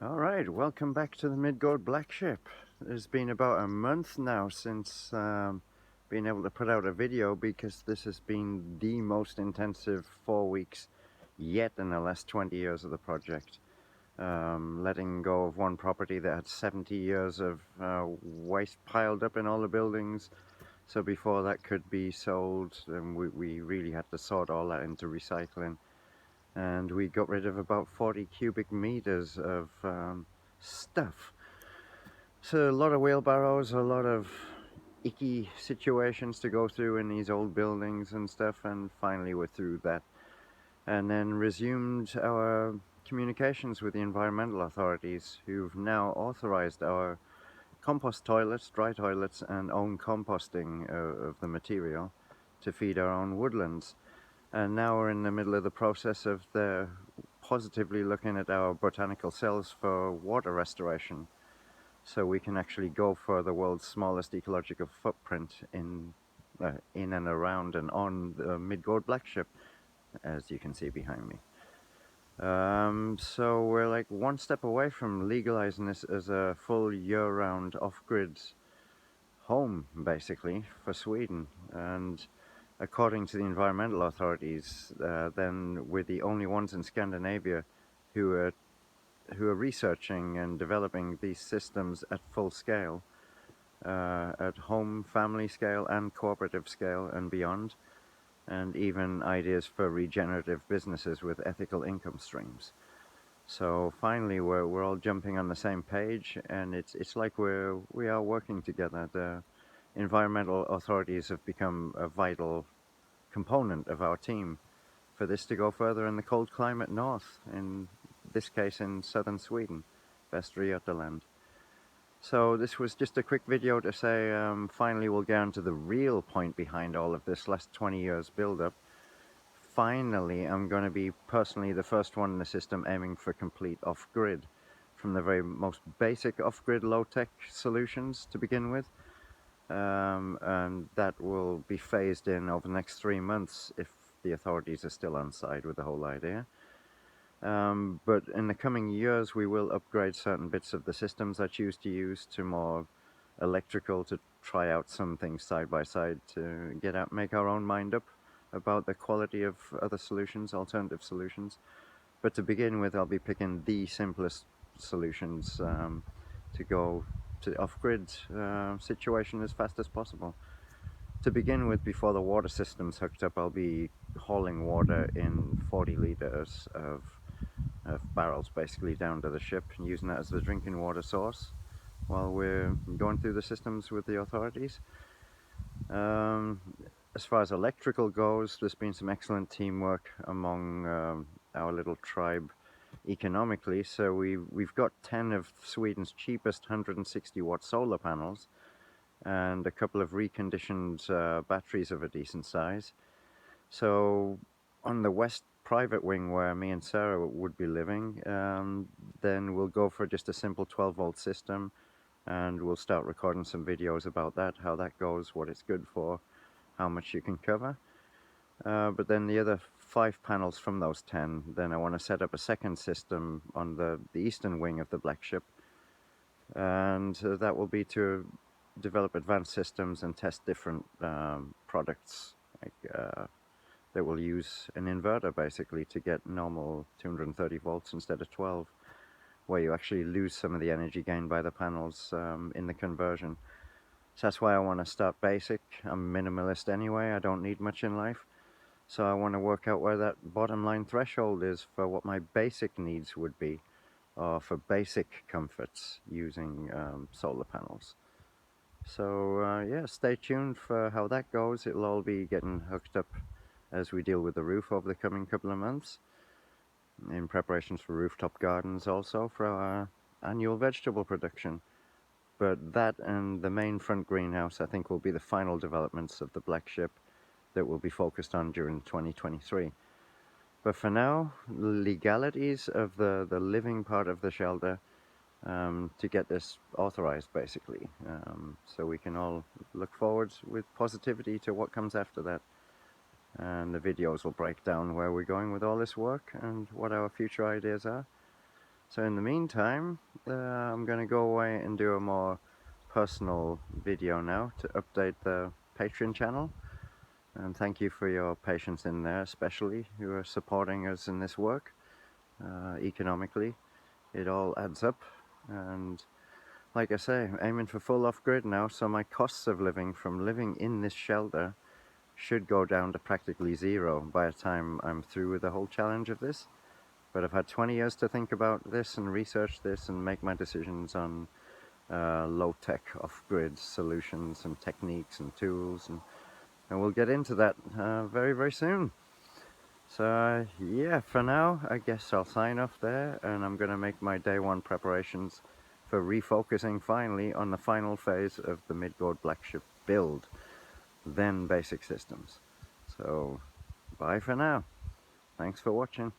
Alright, welcome back to the Midgard Blackship. It's been about a month now since being able to put out a video because this has been the most intensive 4 weeks yet in the last 20 years of the project. Letting go of one property that had 70 years of waste piled up in all the buildings. So before that could be sold, we really had to sort all that into recycling. And we got rid of about 40 cubic meters of stuff. So a lot of wheelbarrows, a lot of icky situations to go through in these old buildings and stuff, and finally we're through that. And then resumed our communications with the environmental authorities, who've now authorized our compost toilets, dry toilets, and own composting of the material to feed our own woodlands. And now we're in the middle of the process of positively looking at our botanical cells for water restoration, so we can actually go for the world's smallest ecological footprint in and around and on the Midgard Blackship, as you can see behind me. So we're like one step away from legalizing this as a full year-round off-grid home, basically, for Sweden. And according to the environmental authorities, then we're the only ones in Scandinavia who are researching and developing these systems at full scale, at home, family scale, and cooperative scale, and beyond, and even ideas for regenerative businesses with ethical income streams. So finally, we're all jumping on the same page, and it's like we are working together. The environmental authorities have become a vital component of our team for this to go further in the cold climate north, in this case in southern Sweden, Västra Götaland. So this was just a quick video to say finally we'll get on to the real point behind all of this last 20 years build-up. Finally, I'm going to be personally the first one in the system aiming for complete off-grid, from the very most basic off-grid low-tech solutions to begin with. And that will be phased in over the next 3 months if the authorities are still on side with the whole idea. But in the coming years, we will upgrade certain bits of the systems I choose to use to more electrical, to try out some things side by side to make our own mind up about the quality of other solutions, alternative solutions. But to begin with, I'll be picking the simplest solutions to go to off-grid situation as fast as possible. To begin with, before the water system's hooked up, I'll be hauling water in 40 liters of barrels basically down to the ship and using that as the drinking water source while we're going through the systems with the authorities. As far as electrical goes, there's been some excellent teamwork among our little tribe economically. So we've got 10 of Sweden's cheapest 160 watt solar panels and a couple of reconditioned batteries of a decent size. So on the west private wing where me and Sarah would be living, then we'll go for just a simple 12-volt system, and we'll start recording some videos about that, how that goes, what it's good for, how much you can cover. But then the other 5 panels from those 10, then I want to set up a second system on the eastern wing of the Blackship, and that will be to develop advanced systems and test different products, like that will use an inverter basically to get normal 230 volts instead of 12, where you actually lose some of the energy gained by the panels in the conversion. So that's why I want to start basic. I'm minimalist anyway, I don't need much in life. So I want to work out where that bottom line threshold is for what my basic needs would be, or for basic comforts using solar panels. So yeah, stay tuned for how that goes. It'll all be getting hooked up as we deal with the roof over the coming couple of months, in preparations for rooftop gardens also for our annual vegetable production. But that and the main front greenhouse, I think, will be the final developments of the Blackship that will be focused on during 2023. But for now, legalities of the living part of the shelter to get this authorized, basically, so we can all look forward with positivity to what comes after that. And the videos will break down where we're going with all this work and what our future ideas are. So in the meantime, I'm going to go away and do a more personal video now to update the Patreon channel. And thank you for your patience in there, especially who are supporting us in this work economically. It all adds up. And like I say, I'm aiming for full off-grid now, so my costs of living from living in this shelter should go down to practically zero by the time I'm through with the whole challenge of this. But I've had 20 years to think about this and research this and make my decisions on low-tech off-grid solutions and techniques and tools, and we'll get into that very, very soon. So yeah, for now, I guess I'll sign off there, and I'm going to make my day one preparations for refocusing finally on the final phase of the Midgard Blackship build, then basic systems. So bye for now. Thanks for watching.